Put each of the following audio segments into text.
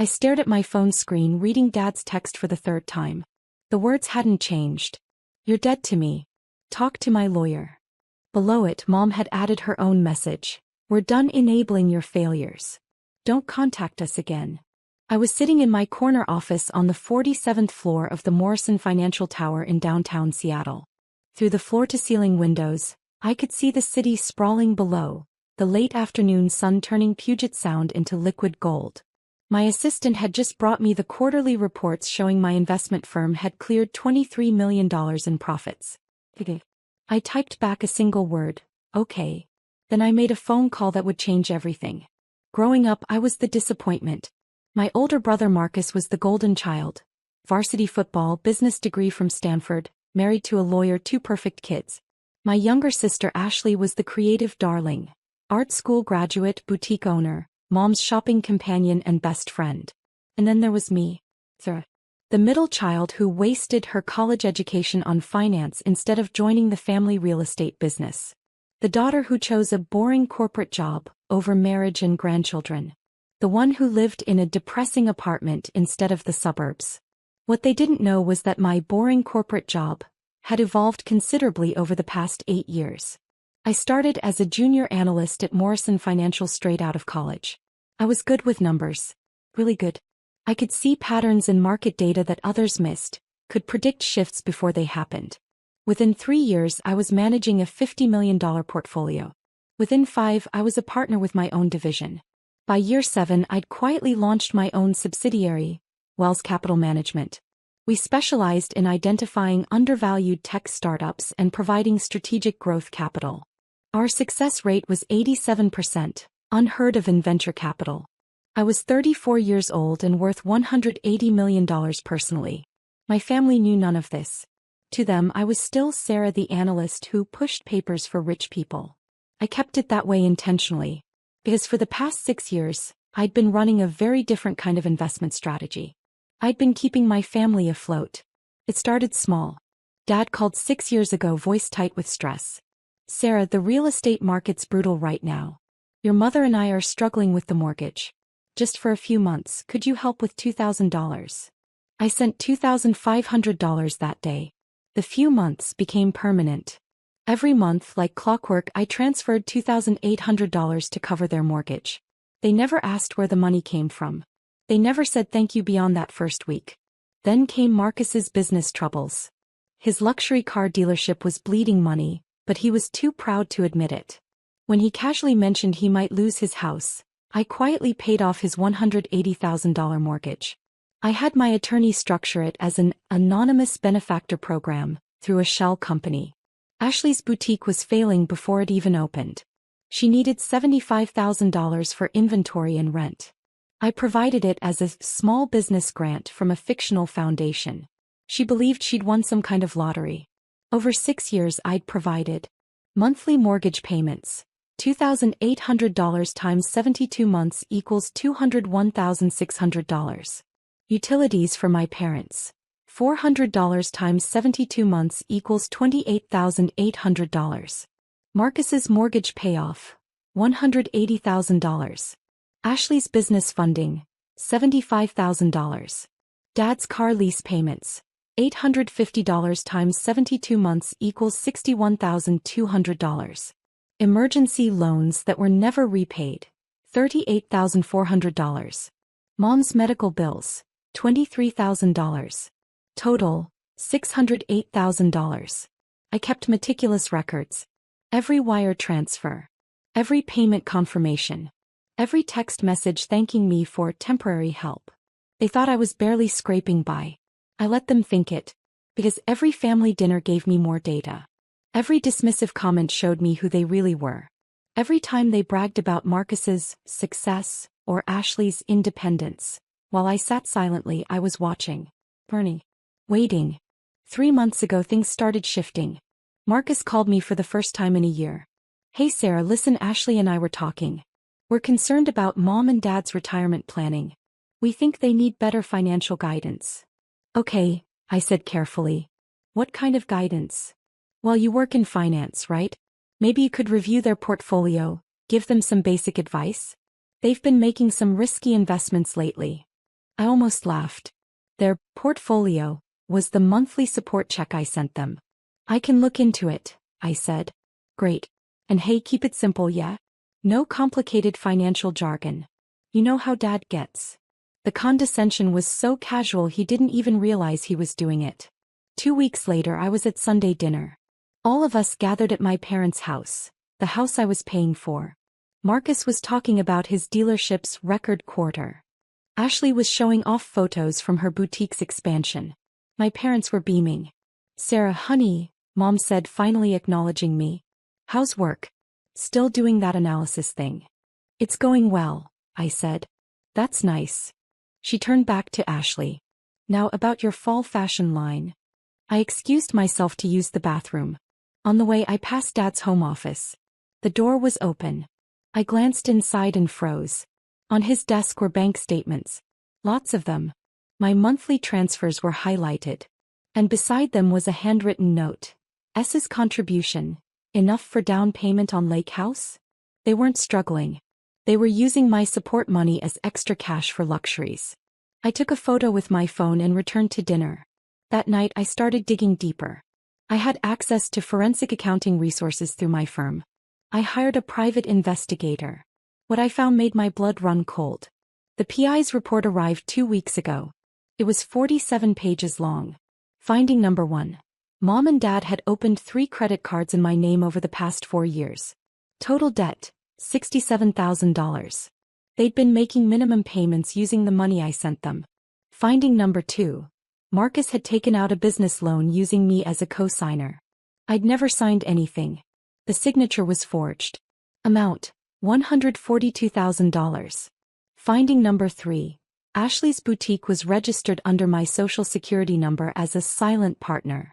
I stared at my phone screen reading Dad's text for the third time. The words hadn't changed. "You're dead to me. Talk to my lawyer." Below it, Mom had added her own message. "We're done enabling your failures. Don't contact us again." I was sitting in my corner office on the 47th floor of the Morrison Financial Tower in downtown Seattle. Through the floor-to-ceiling windows, I could see the city sprawling below, the late afternoon sun turning Puget Sound into liquid gold. My assistant had just brought me the quarterly reports showing my investment firm had cleared $23 million in profits. I typed back a single word, "Okay." Then I made a phone call that would change everything. Growing up, I was the disappointment. My older brother Marcus was the golden child. Varsity football, business degree from Stanford, married to a lawyer, 2 perfect kids. My younger sister Ashley was the creative darling. Art school graduate, boutique owner, Mom's shopping companion and best friend. And then there was me. The middle child who wasted her college education on finance instead of joining the family real estate business. The daughter who chose a boring corporate job over marriage and grandchildren. The one who lived in a depressing apartment instead of the suburbs. What they didn't know was that my boring corporate job had evolved considerably over the past 8 years. I started as a junior analyst at Morrison Financial straight out of college. I was good with numbers. Really good. I could see patterns in market data that others missed, could predict shifts before they happened. Within 3 years, I was managing a $50 million portfolio. Within 5, I was a partner with my own division. By year 7, I'd quietly launched my own subsidiary, Wells Capital Management. We specialized in identifying undervalued tech startups and providing strategic growth capital. Our success rate was 87%, unheard of in venture capital. I was 34 years old and worth $180 million personally. My family knew none of this. To them, I was still Sarah the analyst who pushed papers for rich people. I kept it that way intentionally, because for the past 6 years, I'd been running a very different kind of investment strategy. I'd been keeping my family afloat. It started small. Dad called 6 years ago, voice tight with stress. "Sarah, the real estate market's brutal right now. Your mother and I are struggling with the mortgage. Just for a few months, could you help with $2,000? I sent $2,500 that day. The few months became permanent. Every month, like clockwork, I transferred $2,800 to cover their mortgage. They never asked where the money came from. They never said thank you beyond that first week. Then came Marcus's business troubles. His luxury car dealership was bleeding money, but he was too proud to admit it. When he casually mentioned he might lose his house, I quietly paid off his $180,000 mortgage. I had my attorney structure it as an anonymous benefactor program through a shell company. Ashley's boutique was failing before it even opened. She needed $75,000 for inventory and rent. I provided it as a small business grant from a fictional foundation. She believed she'd won some kind of lottery. Over 6 years, I'd provided monthly mortgage payments. $2,800 times 72 months equals $201,600. Utilities for my parents. $400 times 72 months equals $28,800. Marcus's mortgage payoff. $180,000. Ashley's business funding. $75,000. Dad's car lease payments. $850 times 72 months equals $61,200. Emergency loans that were never repaid. $38,400. Mom's medical bills. $23,000. Total, $608,000. I kept meticulous records. Every wire transfer. Every payment confirmation. Every text message thanking me for temporary help. They thought I was barely scraping by. I let them think it, because every family dinner gave me more data. Every dismissive comment showed me who they really were. Every time they bragged about Marcus's success or Ashley's independence, while I sat silently, I was watching. Waiting. 3 months ago, things started shifting. Marcus called me for the first time in a year. "Hey Sarah, listen, Ashley and I were talking. We're concerned about Mom and Dad's retirement planning. We think they need better financial guidance." "Okay," I said carefully. "What kind of guidance?" "Well, you work in finance, right? Maybe you could review their portfolio, give them some basic advice. They've been making some risky investments lately." I almost laughed. Their portfolio was the monthly support check I sent them. I can look into it, I said. Great. And hey, keep it simple, yeah? No complicated financial jargon. You know how Dad gets. The condescension was so casual he didn't even realize he was doing it. 2 weeks later I was at Sunday dinner. All of us gathered at my parents' house, the house I was paying for. Marcus was talking about his dealership's record quarter. Ashley was showing off photos from her boutique's expansion. My parents were beaming. Sarah, honey, Mom said, finally acknowledging me. How's work? Still doing that analysis thing. It's going well, I said. That's nice. She turned back to Ashley. Now about your fall fashion line. I excused myself to use the bathroom. On the way I passed Dad's home office. The door was open. I glanced inside and froze. On his desk were bank statements. Lots of them. My monthly transfers were highlighted. And beside them was a handwritten note. S's contribution. Enough for down payment on Lake House? They weren't struggling. They were using my support money as extra cash for luxuries. I took a photo with my phone and returned to dinner. That night I started digging deeper. I had access to forensic accounting resources through my firm. I hired a private investigator. What I found made my blood run cold. The PI's report arrived 2 weeks ago. It was 47 pages long. Finding number 1. Mom and Dad had opened 3 credit cards in my name over the past 4 years. Total debt, $67,000. They'd been making minimum payments using the money I sent them. Finding number 2. Marcus had taken out a business loan using me as a co-signer. I'd never signed anything. The signature was forged. Amount, $142,000. Finding number 3. Ashley's boutique was registered under my social security number as a silent partner.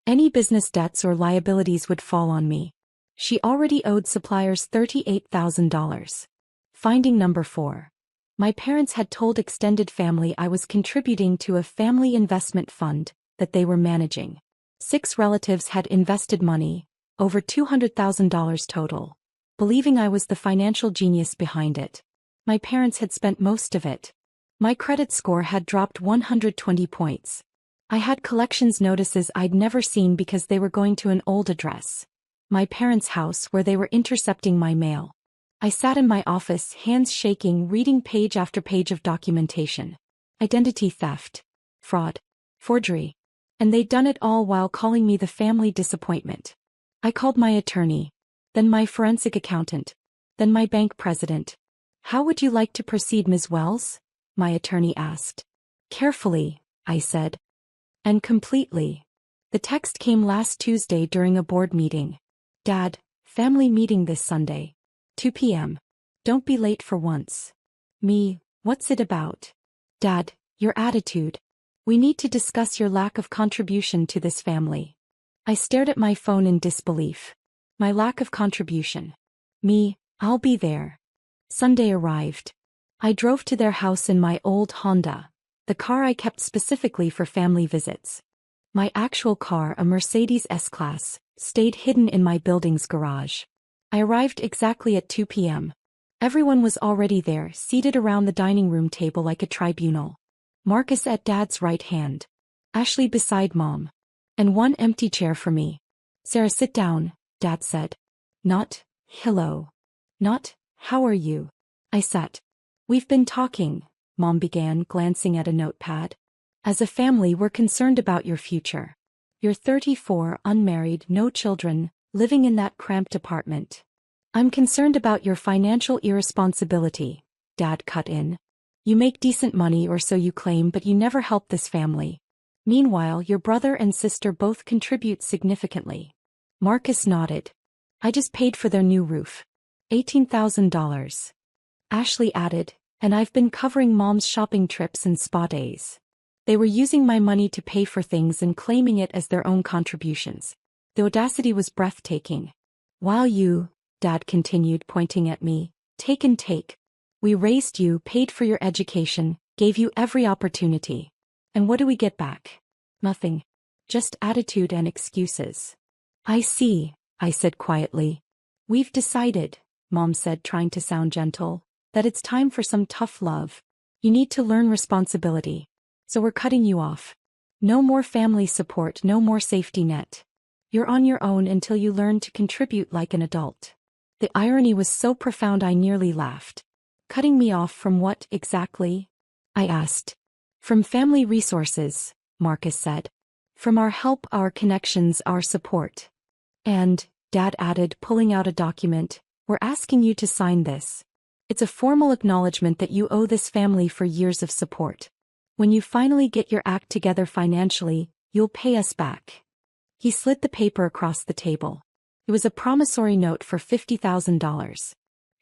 Any business debts or liabilities would fall on me. She already owed suppliers $38,000. Finding number 4. My parents had told extended family I was contributing to a family investment fund that they were managing. 6 relatives had invested money, over $200,000 total, believing I was the financial genius behind it. My parents had spent most of it. My credit score had dropped 120 points. I had collections notices I'd never seen because they were going to an old address. My parents' house where they were intercepting my mail. I sat in my office, hands shaking, reading page after page of documentation. Identity theft. Fraud. Forgery. And they'd done it all while calling me the family disappointment. I called my attorney. Then my forensic accountant. Then my bank president. How would you like to proceed, Ms. Wells? My attorney asked. Carefully, I said. And completely. The text came last Tuesday during a board meeting. Dad, family meeting this Sunday. 2 p.m. Don't be late for once. Me, what's it about? Dad, your attitude. We need to discuss your lack of contribution to this family. I stared at my phone in disbelief. My lack of contribution. Me, I'll be there. Sunday arrived. I drove to their house in my old Honda, the car I kept specifically for family visits. My actual car, a Mercedes S-Class, stayed hidden in my building's garage. I arrived exactly at 2 p.m. Everyone was already there, seated around the dining room table like a tribunal. Marcus at Dad's right hand. Ashley beside Mom. And one empty chair for me. Sarah, sit down, Dad said. Not, hello. Not, how are you? I sat. We've been talking, Mom began, glancing at a notepad. As a family, we're concerned about your future. You're 34, unmarried, no children, living in that cramped apartment. I'm concerned about your financial irresponsibility, Dad cut in. You make decent money, or so you claim, but you never help this family. Meanwhile, your brother and sister both contribute significantly. Marcus nodded. I just paid for their new roof. $18,000. Ashley added, and I've been covering Mom's shopping trips and spa days. They were using my money to pay for things and claiming it as their own contributions. The audacity was breathtaking. While you, Dad continued, pointing at me, take and take. We raised you, paid for your education, gave you every opportunity. And what do we get back? Nothing. Just attitude and excuses. I see, I said quietly. We've decided, Mom said, trying to sound gentle, that it's time for some tough love. You need to learn responsibility. So we're cutting you off. No more family support, no more safety net. You're on your own until you learn to contribute like an adult. The irony was so profound I nearly laughed. Cutting me off from what, exactly? I asked. From family resources, Marcus said. From our help, our connections, our support. And, Dad added, pulling out a document, we're asking you to sign this. It's a formal acknowledgement that you owe this family for years of support. When you finally get your act together financially, you'll pay us back. He slid the paper across the table. It was a promissory note for $50,000.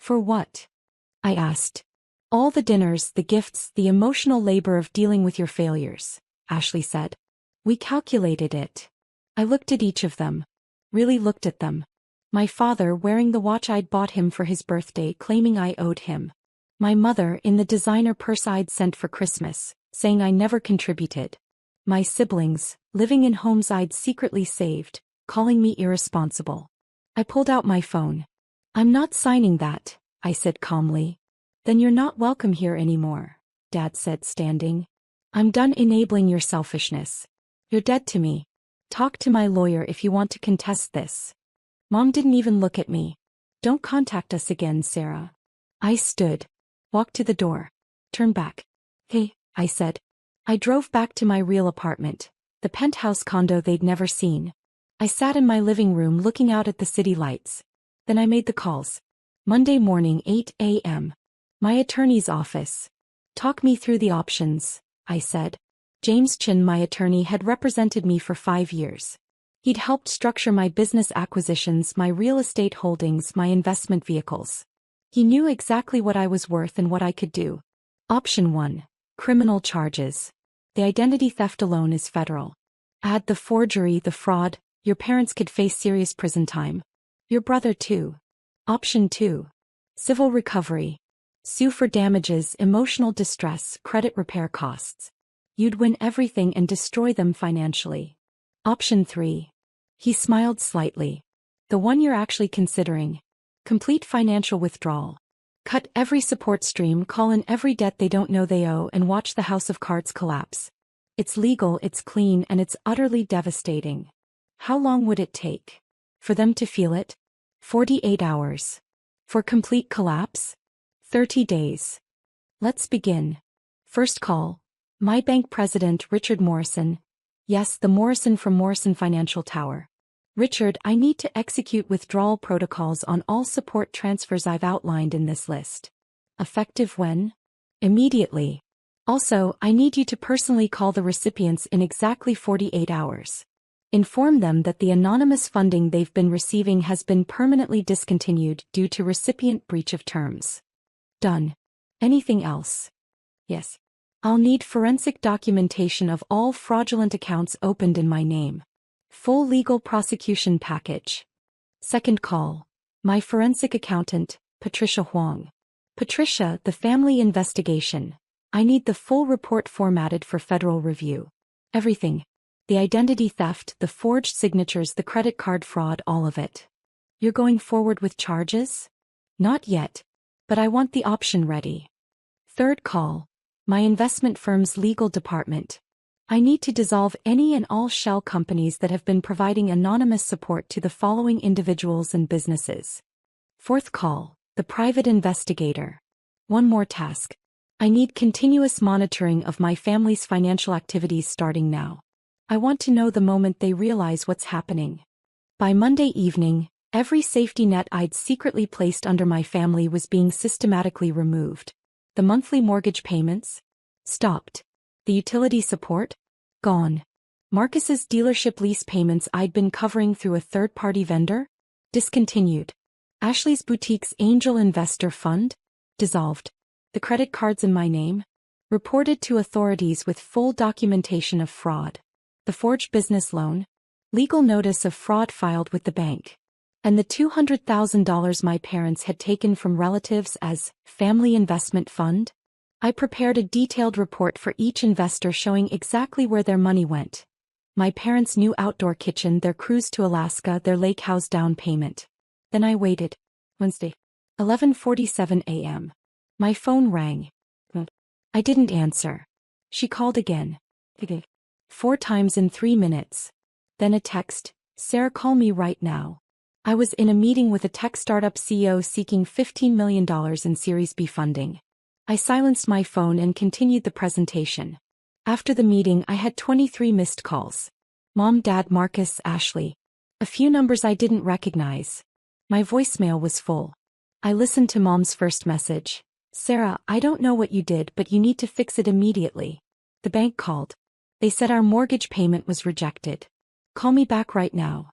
For what? I asked. All the dinners, the gifts, the emotional labor of dealing with your failures, Ashley said. We calculated it. I looked at each of them. Really looked at them. My father wearing the watch I'd bought him for his birthday, claiming I owed him. My mother in the designer purse I'd sent for Christmas, saying I never contributed. My siblings, living in homes I'd secretly saved, calling me irresponsible. I pulled out my phone. I'm not signing that, I said calmly. Then you're not welcome here anymore, Dad said, standing. I'm done enabling your selfishness. You're dead to me. Talk to my lawyer if you want to contest this. Mom didn't even look at me. Don't contact us again, Sarah. I stood. Walked to the door. Turned back. Hey, I said. I drove back to my real apartment, the penthouse condo they'd never seen. I sat in my living room looking out at the city lights. Then I made the calls. Monday morning, 8 a.m. My attorney's office. Talk me through the options, I said. James Chin, my attorney, had represented me for 5 years. He'd helped structure my business acquisitions, my real estate holdings, my investment vehicles. He knew exactly what I was worth and what I could do. Option 1. Criminal charges. The identity theft alone is federal. Add the forgery, the fraud, your parents could face serious prison time. Your brother too. Option 2. Civil recovery. Sue for damages, emotional distress, credit repair costs. You'd win everything and destroy them financially. Option 3. He smiled slightly. The one you're actually considering. Complete financial withdrawal. Cut every support stream, call in every debt they don't know they owe, and watch the house of cards collapse. It's legal, it's clean, and it's utterly devastating. How long would it take? For them to feel it? 48 hours. For complete collapse? 30 days. Let's begin. First call. My bank president, Richard Morrison. Yes, the Morrison from Morrison Financial Tower. Richard, I need to execute withdrawal protocols on all support transfers I've outlined in this list. Effective when? Immediately. Also, I need you to personally call the recipients in exactly 48 hours. Inform them that the anonymous funding they've been receiving has been permanently discontinued due to recipient breach of terms. Done. Anything else? Yes. I'll need forensic documentation of all fraudulent accounts opened in my name. Full legal prosecution package. Second call. My forensic accountant, Patricia Huang. Patricia, the family investigation. I need the full report formatted for federal review. Everything. The identity theft, the forged signatures, the credit card fraud, all of it. You're going forward with charges? Not yet. But I want the option ready. Third call. My investment firm's legal department. I need to dissolve any and all shell companies that have been providing anonymous support to the following individuals and businesses. Fourth call. The private investigator. One more task. I need continuous monitoring of my family's financial activities starting now. I want to know the moment they realize what's happening. By Monday evening, every safety net I'd secretly placed under my family was being systematically removed. The monthly mortgage payments? Stopped. The utility support? Gone. Marcus's dealership lease payments I'd been covering through a third-party vendor? Discontinued. Ashley's boutique's angel investor fund? Dissolved. The credit cards in my name? Reported to authorities with full documentation of fraud. The forged business loan? Legal notice of fraud filed with the bank. And the $200,000 my parents had taken from relatives as family investment fund? I prepared a detailed report for each investor showing exactly where their money went. My parents' new outdoor kitchen, their cruise to Alaska, their lake house down payment. Then I waited. Wednesday. 11:47 a.m. My phone rang. I didn't answer. She called again. 4 times in 3 minutes. Then a text, Sarah, call me right now. I was in a meeting with a tech startup CEO seeking $15 million in Series B funding. I silenced my phone and continued the presentation. After the meeting, I had 23 missed calls. Mom, Dad, Marcus, Ashley. A few numbers I didn't recognize. My voicemail was full. I listened to Mom's first message. Sarah, I don't know what you did, but you need to fix it immediately. The bank called. They said our mortgage payment was rejected. Call me back right now.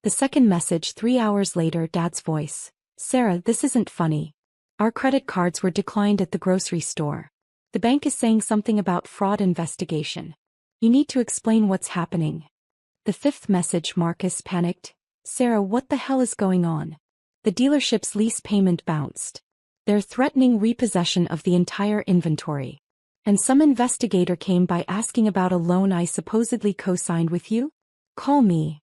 The second message 3 hours later, Dad's voice. Sarah, this isn't funny. Our credit cards were declined at the grocery store. The bank is saying something about fraud investigation. You need to explain what's happening. The fifth message, Marcus panicked. Sarah, what the hell is going on? The dealership's lease payment bounced. They're threatening repossession of the entire inventory. And some investigator came by asking about a loan I supposedly co-signed with you? Call me.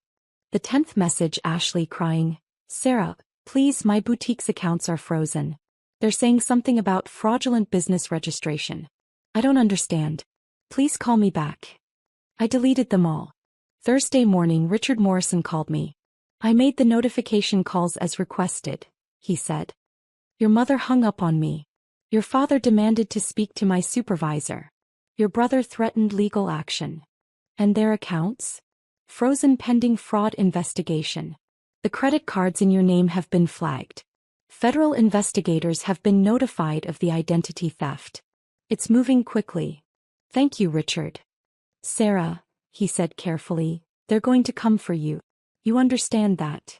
The 10th message, Ashley crying. Sarah, please, my boutique's accounts are frozen. They're saying something about fraudulent business registration. I don't understand. Please call me back. I deleted them all. Thursday morning, Richard Morrison called me. I made the notification calls as requested, he said. Your mother hung up on me. Your father demanded to speak to my supervisor. Your brother threatened legal action. And their accounts? Frozen pending fraud investigation. The credit cards in your name have been flagged. Federal investigators have been notified of the identity theft. It's moving quickly. Thank you, Richard. Sarah, he said carefully, they're going to come for you. You understand that?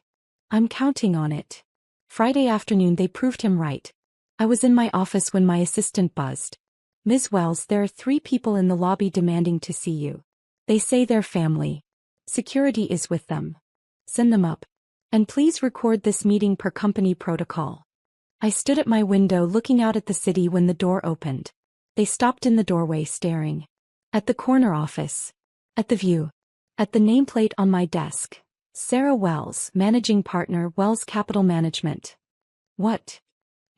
I'm counting on it. Friday afternoon they proved him right. I was in my office when my assistant buzzed. Ms. Wells, there are 3 people in the lobby demanding to see you. They say they're family. Security is with them. Send them up. And please record this meeting per company protocol. I stood at my window looking out at the city when the door opened. They stopped in the doorway staring. At the corner office. At the view. At the nameplate on my desk. Sarah Wells, Managing Partner, Wells Capital Management. What?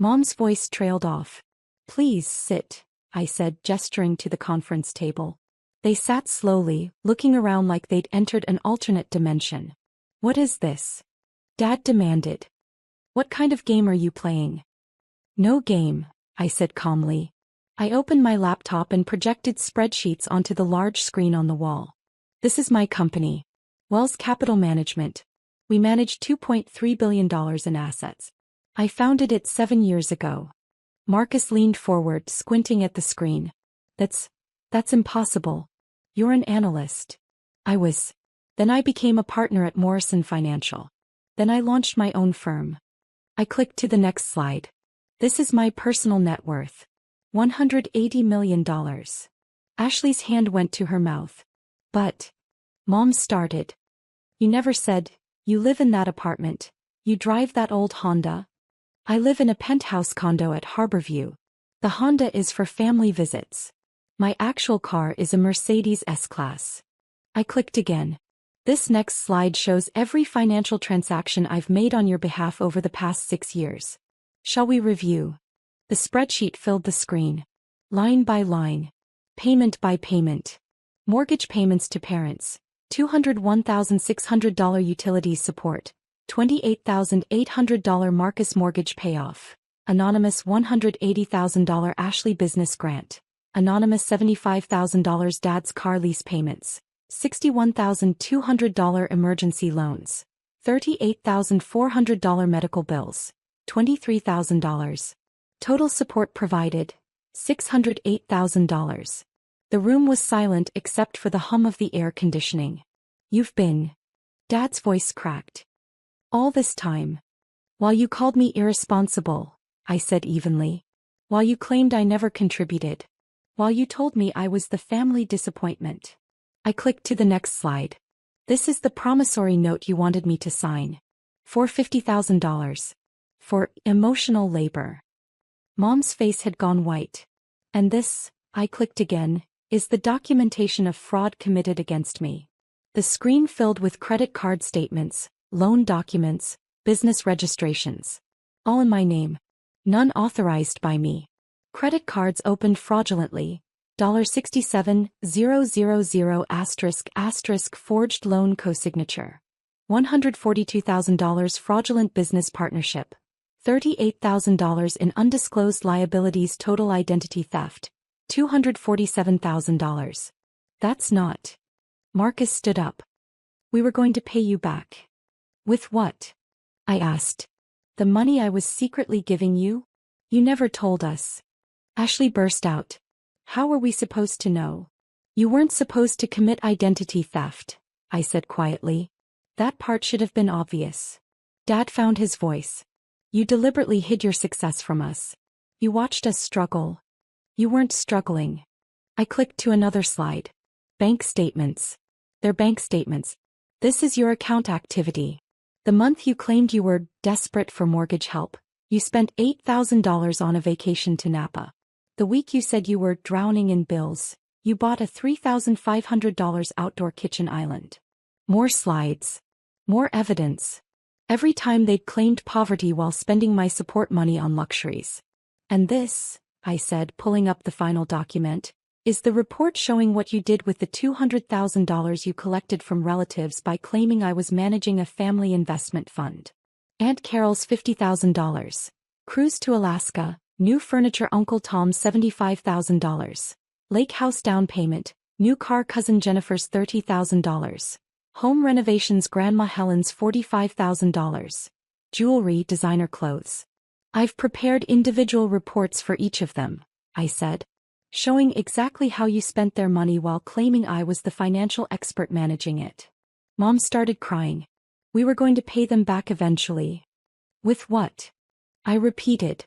Mom's voice trailed off. Please sit, I said, gesturing to the conference table. They sat slowly, looking around like they'd entered an alternate dimension. What is this? Dad demanded. What kind of game are you playing? No game, I said calmly. I opened my laptop and projected spreadsheets onto the large screen on the wall. This is my company. Wells Capital Management. We manage $2.3 billion in assets. I founded it 7 years ago. Marcus leaned forward, squinting at the screen. That's impossible. You're an analyst. I was. Then I became a partner at Morrison Financial. Then I launched my own firm. I clicked to the next slide. This is my personal net worth. $180 million. Ashley's hand went to her mouth. But. Mom started. You never said, you live in that apartment. You drive that old Honda. I live in a penthouse condo at Harborview. The Honda is for family visits. My actual car is a Mercedes S-Class. I clicked again. This next slide shows every financial transaction I've made on your behalf over the past 6 years. Shall we review? The spreadsheet filled the screen. Line by line. Payment by payment. Mortgage payments to parents. $201,600 utilities support. $28,800 Marcus mortgage payoff. Anonymous $180,000 Ashley business grant. Anonymous $75,000 Dad's car lease payments. $61,200 emergency loans. $38,400 medical bills. $23,000. Total support provided. $608,000. The room was silent except for the hum of the air conditioning. You've been. Dad's voice cracked. All this time. While you called me irresponsible, I said evenly. While you claimed I never contributed. While you told me I was the family disappointment. I clicked to the next slide. This is the promissory note you wanted me to sign. For $50,000. For emotional labor. Mom's face had gone white. And this, I clicked again, is the documentation of fraud committed against me. The screen filled with credit card statements, loan documents, business registrations. All in my name. None authorized by me. Credit cards opened fraudulently. $67,000 ** forged loan cosignature. $142,000 fraudulent business partnership. $38,000 in undisclosed liabilities total identity theft. $247,000. That's not. Marcus stood up. We were going to pay you back. With what? I asked. The money I was secretly giving you? You never told us. Ashley burst out. How were we supposed to know? You weren't supposed to commit identity theft, I said quietly. That part should have been obvious. Dad found his voice. You deliberately hid your success from us. You watched us struggle. You weren't struggling. I clicked to another slide. Bank statements. They're bank statements. This is your account activity. The month you claimed you were desperate for mortgage help, you spent $8,000 on a vacation to Napa. The week you said you were drowning in bills, you bought a $3,500 outdoor kitchen island. More slides. More evidence. Every time they'd claimed poverty while spending my support money on luxuries. And this, I said, pulling up the final document, is the report showing what you did with the $200,000 you collected from relatives by claiming I was managing a family investment fund. Aunt Carol's $50,000. Cruise to Alaska, new furniture Uncle Tom's $75,000. Lake house down payment, new car cousin Jennifer's $30,000. Home renovations Grandma Helen's $45,000. Jewelry designer clothes. I've prepared individual reports for each of them, I said, showing exactly how you spent their money while claiming I was the financial expert managing it. Mom started crying. We were going to pay them back eventually. With what? I repeated.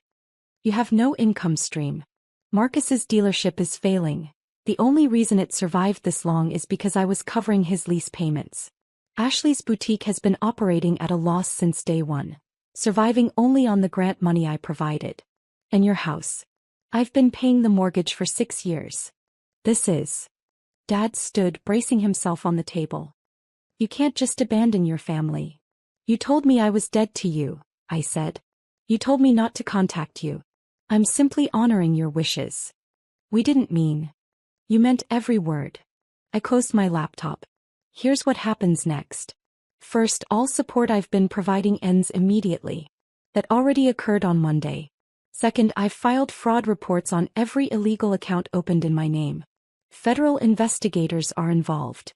You have no income stream. Marcus's dealership is failing. The only reason it survived this long is because I was covering his lease payments. Ashley's boutique has been operating at a loss since day one, surviving only on the grant money I provided. And your house. I've been paying the mortgage for 6 years. This is. Dad stood, bracing himself on the table. You can't just abandon your family. You told me I was dead to you, I said. You told me not to contact you. I'm simply honoring your wishes. We didn't mean. You meant every word. I closed my laptop. Here's what happens next. First, all support I've been providing ends immediately. That already occurred on Monday. Second, I've filed fraud reports on every illegal account opened in my name. Federal investigators are involved.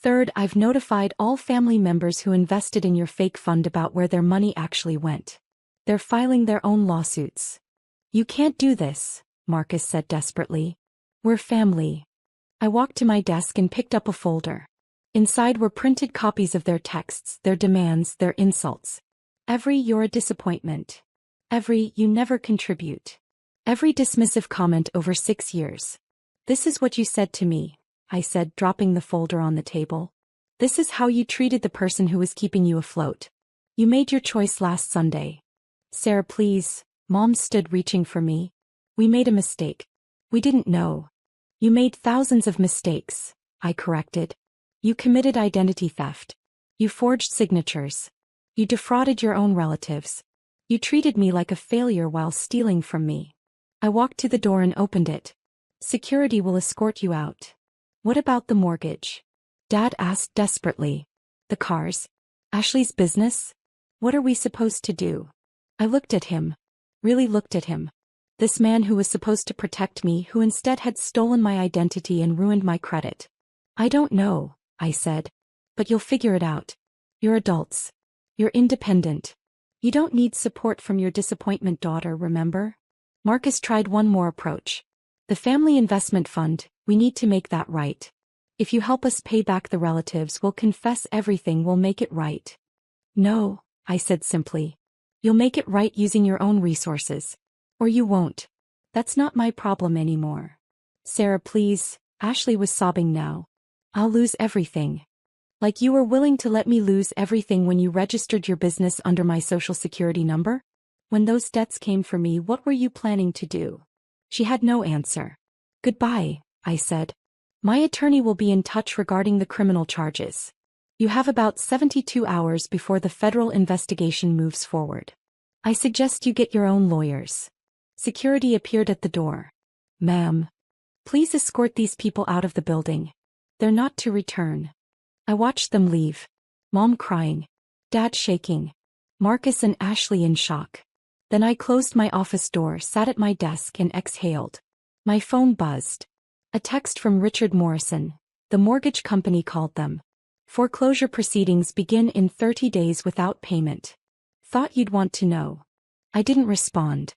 Third, I've notified all family members who invested in your fake fund about where their money actually went. They're filing their own lawsuits. You can't do this, Marcus said desperately. We're family. I walked to my desk and picked up a folder. Inside were printed copies of their texts, their demands, their insults. Every "you're a disappointment." Every "you never contribute." Every dismissive comment over 6 years. This is what you said to me, I said, dropping the folder on the table. This is how you treated the person who was keeping you afloat. You made your choice last Sunday. Sarah, please. Mom stood reaching for me. We made a mistake. We didn't know. You made thousands of mistakes, I corrected. You committed identity theft. You forged signatures. You defrauded your own relatives. You treated me like a failure while stealing from me. I walked to the door and opened it. Security will escort you out. What about the mortgage? Dad asked desperately. The cars? Ashley's business? What are we supposed to do? I looked at him. Really looked at him. This man who was supposed to protect me, who instead had stolen my identity and ruined my credit. I don't know, I said. But you'll figure it out. You're adults. You're independent. You don't need support from your disappointment daughter, remember? Marcus tried one more approach. The family investment fund, we need to make that right. If you help us pay back the relatives, we'll confess everything, we'll make it right. No, I said simply. You'll make it right using your own resources. Or you won't. That's not my problem anymore. Sarah, please. Ashley was sobbing now. I'll lose everything. Like you were willing to let me lose everything when you registered your business under my social security number? When those debts came for me, what were you planning to do? She had no answer. Goodbye, I said. My attorney will be in touch regarding the criminal charges. You have about 72 hours before the federal investigation moves forward. I suggest you get your own lawyers. Security appeared at the door. "Ma'am, please escort these people out of the building. They're not to return." I watched them leave. Mom crying. Dad shaking. Marcus and Ashley in shock. Then I closed my office door, sat at my desk and exhaled. My phone buzzed. A text from Richard Morrison. The mortgage company called them. "Foreclosure proceedings begin in 30 days without payment. Thought you'd want to know." I didn't respond.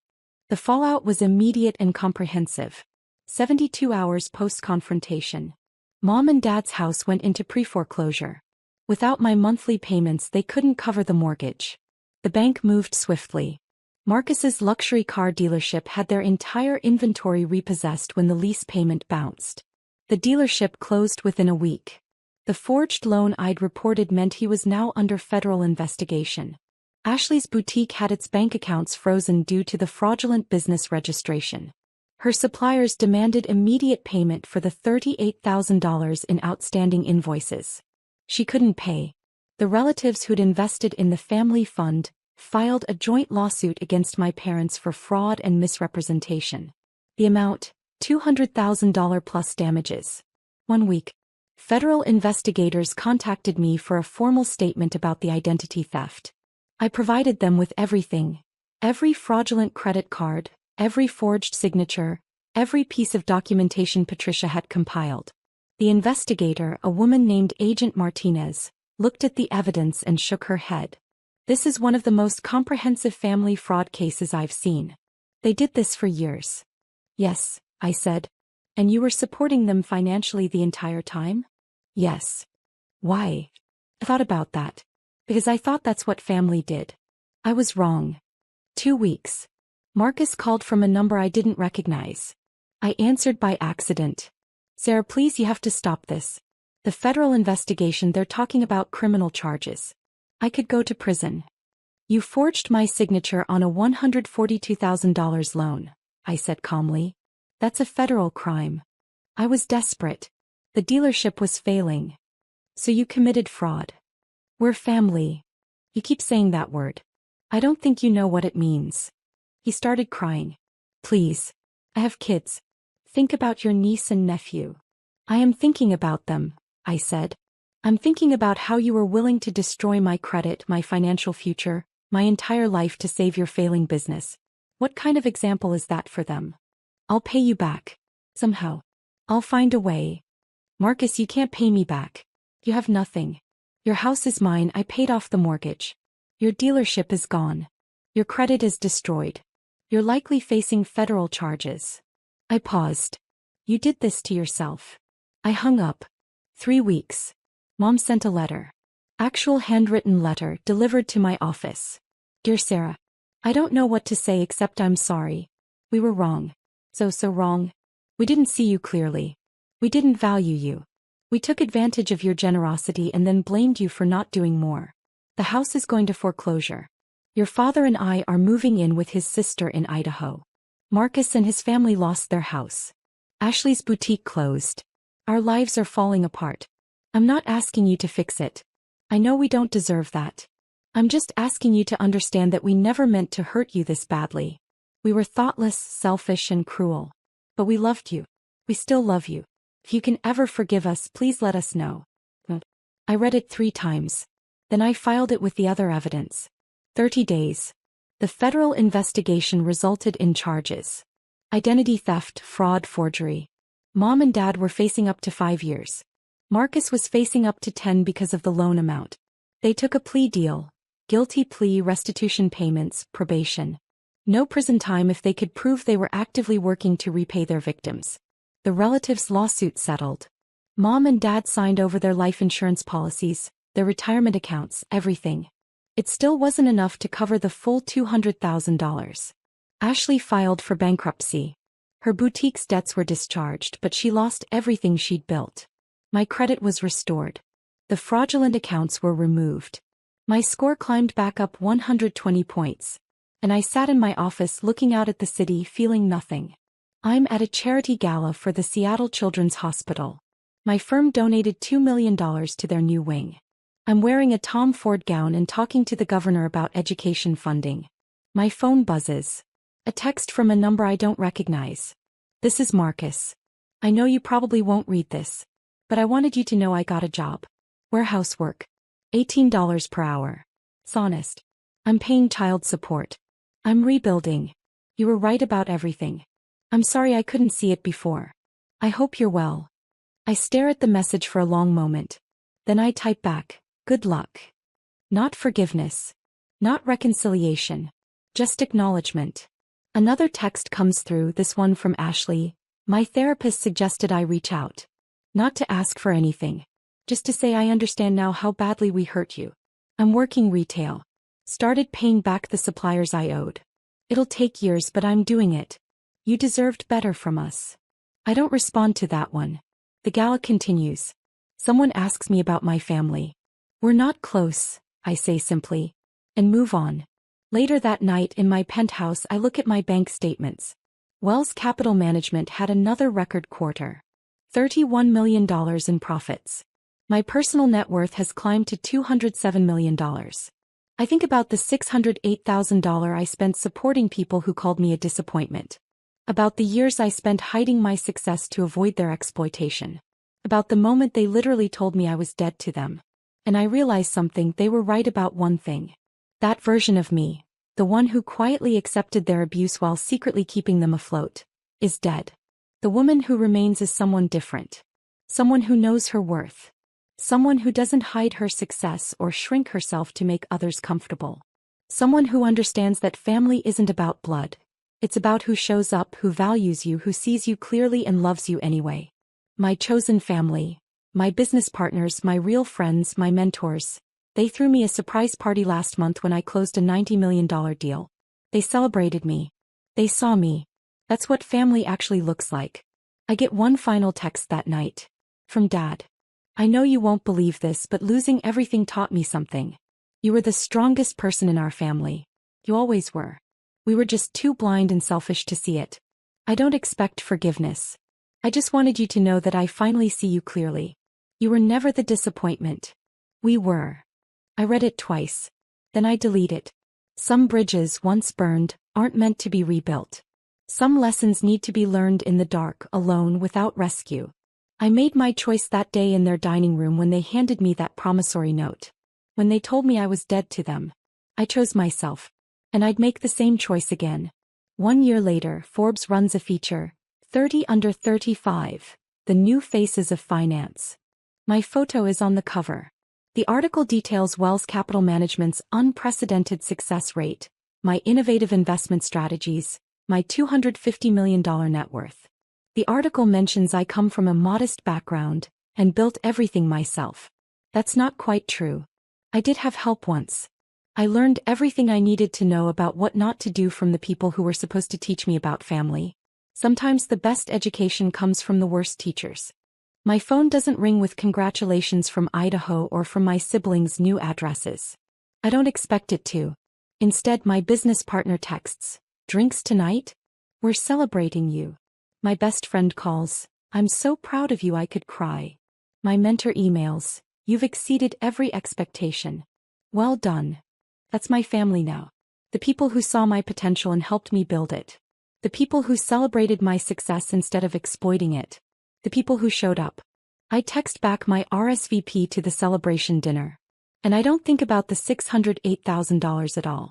The fallout was immediate and comprehensive. 72 hours post-confrontation. Mom and Dad's house went into pre-foreclosure. Without my monthly payments, they couldn't cover the mortgage. The bank moved swiftly. Marcus's luxury car dealership had their entire inventory repossessed when the lease payment bounced. The dealership closed within a week. The forged loan I'd reported meant he was now under federal investigation. Ashley's boutique had its bank accounts frozen due to the fraudulent business registration. Her suppliers demanded immediate payment for the $38,000 in outstanding invoices. She couldn't pay. The relatives who'd invested in the family fund filed a joint lawsuit against my parents for fraud and misrepresentation. The amount, $200,000 plus damages. 1 week. Federal investigators contacted me for a formal statement about the identity theft. I provided them with everything. Every fraudulent credit card, every forged signature, every piece of documentation Patricia had compiled. The investigator, a woman named Agent Martinez, looked at the evidence and shook her head. "This is one of the most comprehensive family fraud cases I've seen. They did this for years." "Yes," I said. "And you were supporting them financially the entire time?" "Yes." "Why?" I thought about that. Because I thought that's what family did. I was wrong. 2 weeks. Marcus called from a number I didn't recognize. I answered by accident. "Sarah, please, you have to stop this. The federal investigation, they're talking about criminal charges. I could go to prison." "You forged my signature on a $142,000 loan," I said calmly. "That's a federal crime." I was desperate. The dealership was failing. "So you committed fraud." "We're family." "You keep saying that word. I don't think you know what it means." He started crying. "Please. I have kids. Think about your niece and nephew." "I am thinking about them," I said. "I'm thinking about how you were willing to destroy my credit, my financial future, my entire life to save your failing business. What kind of example is that for them?" "I'll pay you back. Somehow. I'll find a way." "Marcus, you can't pay me back. You have nothing. Your house is mine, I paid off the mortgage. Your dealership is gone. Your credit is destroyed. You're likely facing federal charges." I paused. "You did this to yourself." I hung up. 3 weeks. Mom sent a letter. Actual handwritten letter delivered to my office. "Dear Sarah, I don't know what to say except I'm sorry. We were wrong. So wrong. We didn't see you clearly. We didn't value you. We took advantage of your generosity and then blamed you for not doing more. The house is going to foreclosure. Your father and I are moving in with his sister in Idaho. Marcus and his family lost their house. Ashley's boutique closed. Our lives are falling apart. I'm not asking you to fix it. I know we don't deserve that. I'm just asking you to understand that we never meant to hurt you this badly. We were thoughtless, selfish, and cruel. But we loved you. We still love you. If you can ever forgive us, please let us know." I read it 3 times. Then I filed it with the other evidence. 30 days. The federal investigation resulted in charges. Identity theft, fraud, forgery. Mom and Dad were facing up to 5 years. Marcus was facing up to 10 because of the loan amount. They took a plea deal. Guilty plea, restitution payments, probation. No prison time if they could prove they were actively working to repay their victims. The relatives' lawsuit settled. Mom and Dad signed over their life insurance policies, their retirement accounts, everything. It still wasn't enough to cover the full $200,000. Ashley filed for bankruptcy. Her boutique's debts were discharged, but she lost everything she'd built. My credit was restored. The fraudulent accounts were removed. My score climbed back up 120 points. And I sat in my office looking out at the city, feeling nothing. I'm at a charity gala for the Seattle Children's Hospital. My firm donated $2 million to their new wing. I'm wearing a Tom Ford gown and talking to the governor about education funding. My phone buzzes. A text from a number I don't recognize. This is Marcus. I know you probably won't read this, but I wanted you to know I got a job. Warehouse work. $18 per hour. It's honest. I'm paying child support. I'm rebuilding. You were right about everything. I'm sorry I couldn't see it before. I hope you're well. I stare at the message for a long moment. Then I type back, good luck. Not forgiveness. Not reconciliation. Just acknowledgement. Another text comes through, this one from Ashley. My therapist suggested I reach out. Not to ask for anything. Just to say I understand now how badly we hurt you. I'm working retail. Started paying back the suppliers I owed. It'll take years, but I'm doing it. You deserved better from us. I don't respond to that one. The gala continues. Someone asks me about my family. We're not close, I say simply, and move on. Later that night in my penthouse I look at my bank statements. Wells Capital Management had another record quarter. $31 million in profits. My personal net worth has climbed to $207 million. I think about the $608,000 I spent supporting people who called me a disappointment. About the years I spent hiding my success to avoid their exploitation. About the moment they literally told me I was dead to them. And I realized something, they were right about one thing. That version of me, the one who quietly accepted their abuse while secretly keeping them afloat, is dead. The woman who remains is someone different. Someone who knows her worth. Someone who doesn't hide her success or shrink herself to make others comfortable. Someone who understands that family isn't about blood. It's about who shows up, who values you, who sees you clearly and loves you anyway. My chosen family. My business partners, my real friends, my mentors. They threw me a surprise party last month when I closed a $90 million deal. They celebrated me. They saw me. That's what family actually looks like. I get one final text that night. From Dad. I know you won't believe this, but losing everything taught me something. You were the strongest person in our family. You always were. We were just too blind and selfish to see it. I don't expect forgiveness. I just wanted you to know that I finally see you clearly. You were never the disappointment. We were. I read it twice. Then I delete it. Some bridges once burned aren't meant to be rebuilt. Some lessons need to be learned in the dark, alone, without rescue. I made my choice that day in their dining room when they handed me that promissory note. When they told me I was dead to them. I chose myself. And I'd make the same choice again. 1 year later, Forbes runs a feature, 30 Under 35, The New Faces of Finance. My photo is on the cover. The article details Wells Capital Management's unprecedented success rate, my innovative investment strategies, my $250 million net worth. The article mentions I come from a modest background and built everything myself. That's not quite true. I did have help once. I learned everything I needed to know about what not to do from the people who were supposed to teach me about family. Sometimes the best education comes from the worst teachers. My phone doesn't ring with congratulations from Idaho or from my siblings' new addresses. I don't expect it to. Instead, my business partner texts, "Drinks tonight? We're celebrating you." My best friend calls, "I'm so proud of you I could cry." My mentor emails, "You've exceeded every expectation. Well done." That's my family now. The people who saw my potential and helped me build it. The people who celebrated my success instead of exploiting it. The people who showed up. I text back my RSVP to the celebration dinner. And I don't think about the $608,000 at all.